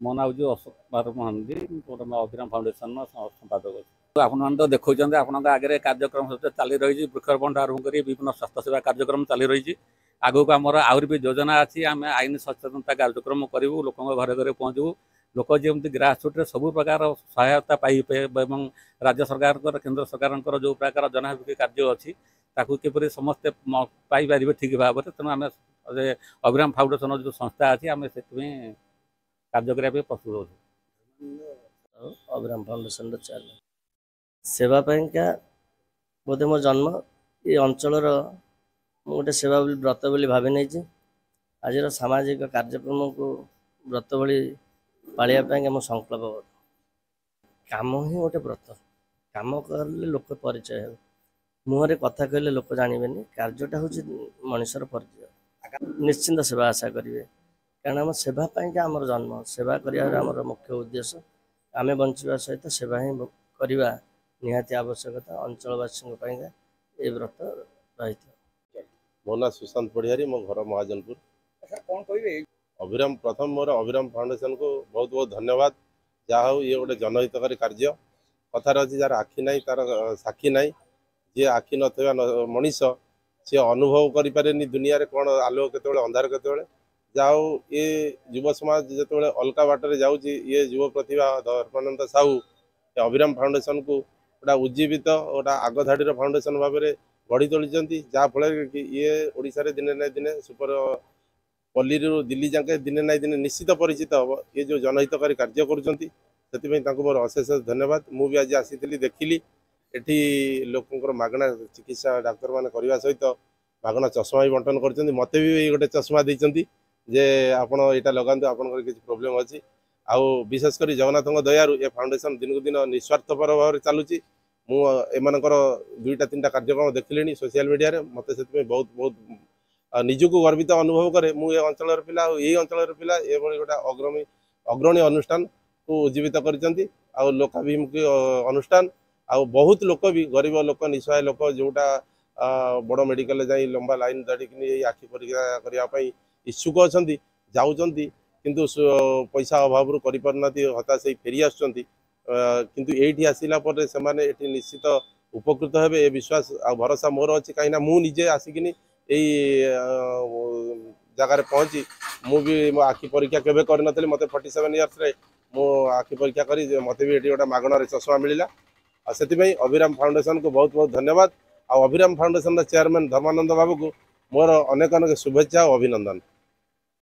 ମୋ ନାଁ ହେଉଛି ଅଶୋକ କୁମାର ମହାନ୍ତି, ଅଭିରାମ ଫାଉଣ୍ଡେସନର ସମ୍ପାଦକ ଅଛି। ଆପଣମାନେ ତ ଦେଖୁଛନ୍ତି, ଆପଣଙ୍କ ଆଗରେ କାର୍ଯ୍ୟକ୍ରମ ଚାଲି ରହିଛି। ବୃକ୍ଷରୋପଣଠୁ ଆରମ୍ଭ କରି ବିଭିନ୍ନ ସ୍ୱାସ୍ଥ୍ୟସେବା କାର୍ଯ୍ୟକ୍ରମ ଚାଲି ରହିଛି। ଆଗକୁ ଆମର ଆହୁରି ବି ଯୋଜନା ଅଛି। ଆମେ ଆଇନ ସଚେତନତା କାର୍ଯ୍ୟକ୍ରମ କରିବୁ, ଲୋକଙ୍କ ଘରେ ଘରେ ପହଞ୍ଚିବୁ। ଲୋକ ଯେମିତି ଗ୍ରାସରୁଟ୍ରେ ସବୁ ପ୍ରକାର ସହାୟତା ପାଇବେ ଏବଂ ରାଜ୍ୟ ସରକାରଙ୍କର, କେନ୍ଦ୍ର ସରକାରଙ୍କର ଯେଉଁ ପ୍ରକାର ଜନଭିମୁଖୀ କାର୍ଯ୍ୟ ଅଛି ତାକୁ କିପରି ସମସ୍ତେ ପାଇପାରିବେ ଠିକ୍ ଭାବରେ। ତେଣୁ ଆମେ ଅଭିରାମ ଫାଉଣ୍ଡେସନର ଯେଉଁ ସଂସ୍ଥା ଅଛି, ଆମେ ସେଥିପାଇଁ କାର୍ଯ୍ୟ କରିବା ପାଇଁ ପ୍ରସ୍ତୁତ ଅଛୁ। ଅଭିରାମ ଫାଉଣ୍ଡେସନର ଚେୟାରମ୍ୟାନ୍। ସେବା ପାଇଁକା ବୋଧେ ମୋ ଜନ୍ମ ଏ ଅଞ୍ଚଳର ମୁଁ ଗୋଟେ ସେବା ବୋଲି ବ୍ରତ ବୋଲି ଭାବି ନେଇଛି। ଆଜିର ସାମାଜିକ କାର୍ଯ୍ୟକ୍ରମକୁ ବ୍ରତ ଭଳି ପାଳିବା ପାଇଁକା ମୁଁ ସଂକଳ୍ପବଦ୍ଧ। କାମ ହିଁ ଗୋଟେ ବ୍ରତ। କାମ କଲେ ଲୋକ ପରିଚୟ ହେବେ। ମୁହଁରେ କଥା କହିଲେ ଲୋକ ଜାଣିବେନି। କାର୍ଯ୍ୟଟା ହେଉଛି ମଣିଷର ପରିଚୟ। ନିଶ୍ଚିନ୍ତ ସେବା ଆଶା କରିବେ, କାରଣ ଆମ ସେବା ପାଇଁକା ଆମର ଜନ୍ମ। ସେବା କରିବାର ଆମର ମୁଖ୍ୟ ଉଦ୍ଦେଶ୍ୟ। ଆମେ ବଞ୍ଚିବା ସହିତ ସେବା ହିଁ କରିବା ନିହାତି ଆବଶ୍ୟକତା। ଅଞ୍ଚଳବାସୀଙ୍କ ପାଇଁକା ଏ ବ୍ରତ ରହିଥିବ। ମୋ ନାଁ ସୁଶାନ୍ତ ପଢ଼ିଆରୀ, ମୋ ଘର ମହାଜନପୁର। କ'ଣ କହିବେ? ପ୍ରଥମ ମୋର ଅଭିରାମ ଫାଉଣ୍ଡେସନକୁ ବହୁତ ବହୁତ ଧନ୍ୟବାଦ। ଯାହା ହଉ ଇଏ ଗୋଟେ ଜନହିତକାରୀ କାର୍ଯ୍ୟ। କଥାରେ ଅଛି, ଯାହାର ଆଖି ନାହିଁ ତାର ସାକ୍ଷୀ ନାହିଁ। ଯିଏ ଆଖି ନଥିବା ମଣିଷ ସିଏ ଅନୁଭବ କରିପାରେନି ଦୁନିଆରେ କ'ଣ ଆଲୋକ କେତେବେଳେ, ଅନ୍ଧାର କେତେବେଳେ। ଯାହା ହଉ ଏ ଯୁବ ସମାଜ ଯେତେବେଳେ ଅଲଗା ବାଟରେ ଯାଉଛି, ଇଏ ଯୁବ ପ୍ରତିଭା ଧର୍ମାନନ୍ଦ ସାହୁ ଅଭିରାମ ଫାଉଣ୍ଡେସନକୁ ଗୋଟେ ଉଜ୍ଜୀବିତ, ଗୋଟେ ଆଗ ଧାଡ଼ିର ଫାଉଣ୍ଡେସନ ଭାବରେ ଗଢ଼ି ତୋଳିଛନ୍ତି। ଯାହାଫଳରେ କି ଇଏ ଓଡ଼ିଶାରେ ଦିନେ ନା ଦିନେ ସୁପର ପଲ୍ଲୀରୁ ଦିଲ୍ଲୀ ଯାକେ ଦିନେ ନା ଦିନେ ନିଶ୍ଚିତ ପରିଚିତ ହେବ। ଇଏ ଯେଉଁ ଜନହିତକାରୀ କାର୍ଯ୍ୟ କରୁଛନ୍ତି, ସେଥିପାଇଁ ତାଙ୍କୁ ମୋର ଅଶେଷ ଧନ୍ୟବାଦ। ମୁଁ ବି ଆଜି ଆସିଥିଲି, ଦେଖିଲି ଏଠି ଲୋକଙ୍କର ମାଗଣା ଚିକିତ୍ସା ଡାକ୍ତରମାନେ କରିବା ସହିତ ମାଗଣା ଚଷମା ବି ବଣ୍ଟନ କରିଛନ୍ତି। ମୋତେ ବି ଗୋଟେ ଚଷମା ଦେଇଛନ୍ତି ଯେ ଆପଣ ଏଇଟା ଲଗାନ୍ତୁ, ଆପଣଙ୍କର କିଛି ପ୍ରୋବ୍ଲେମ୍ ଅଛି। ଆଉ ବିଶେଷ କରି ଜଗନ୍ନାଥଙ୍କ ଦୟାରୁ ଏ ଫାଉଣ୍ଡେସନ ଦିନକୁ ଦିନ ନିଃସ୍ୱାର୍ଥପର ଭାବରେ ଚାଲୁଛି। ମୁଁ ଏମାନଙ୍କର 2ଟା 3ଟା କାର୍ଯ୍ୟକ୍ରମ ଦେଖିଲିଣି ସୋସିଆଲ ମିଡ଼ିଆରେ। ମୋତେ ସେଥିପାଇଁ ବହୁତ ବହୁତ ନିଜକୁ ଗର୍ବିତ ଅନୁଭବ କରେ। ମୁଁ ଏ ଅଞ୍ଚଳର ପିଲା, ଆଉ ଏଇ ଅଞ୍ଚଳର ପିଲା ଏଭଳି ଗୋଟେ ଅଗ୍ରଣୀ ଅନୁଷ୍ଠାନକୁ ଉଜ୍ଜୀବିତ କରିଛନ୍ତି। ଆଉ ଲୋକାଭିମୁଖୀ ଅନୁଷ୍ଠାନ, ଆଉ ବହୁତ ଲୋକ ବି, ଗରିବ ଲୋକ, ନିଃସହାୟ ଲୋକ, ଯେଉଁଟା ବଡ଼ ମେଡ଼ିକାଲରେ ଯାଇ ଲମ୍ବା ଲାଇନ୍ ଧରିକି ଏଇ ଆଖି ପରୀକ୍ଷା କରିବା ପାଇଁ ଇଚ୍ଛୁକ ଅଛନ୍ତି, ଯାଉଛନ୍ତି, କିନ୍ତୁ ପଇସା ଅଭାବରୁ କରିପାରୁନାହାନ୍ତି, ହତାଶ ହେଇ ଫେରି ଆସୁଛନ୍ତି। କିନ୍ତୁ ଏଇଠି ଆସିଲା ପରେ ସେମାନେ ଏଠି ନିଶ୍ଚିତ ଉପକୃତ ହେବେ, ଏ ବିଶ୍ୱାସ ଆଉ ଭରସା ମୋର ଅଛି। କାହିଁକିନା ମୁଁ ନିଜେ ଆସିକିନି ଏଇ ଜାଗାରେ ପହଞ୍ଚି ମୁଁ ବି ମୋ ଆଖି ପରୀକ୍ଷା କେବେ କରିନଥିଲି। ମୋତେ 47 ଇୟର୍ସରେ ମୁଁ ଆଖି ପରୀକ୍ଷା କରି ମୋତେ ବି ଏଠି ଗୋଟେ ମାଗଣାରେ ଚଷମା ମିଳିଲା। ଆଉ ସେଥିପାଇଁ ଅଭିରାମ ଫାଉଣ୍ଡେସନକୁ ବହୁତ ବହୁତ ଧନ୍ୟବାଦ। ଆଉ ଅଭିରାମ ଫାଉଣ୍ଡେସନର ଚେୟାରମ୍ୟାନ୍ ଧର୍ମାନନ୍ଦ ବାବୁକୁ ମୋର ଅନେକ ଅନେକ ଶୁଭେଚ୍ଛା ଓ ଅଭିନନ୍ଦନ।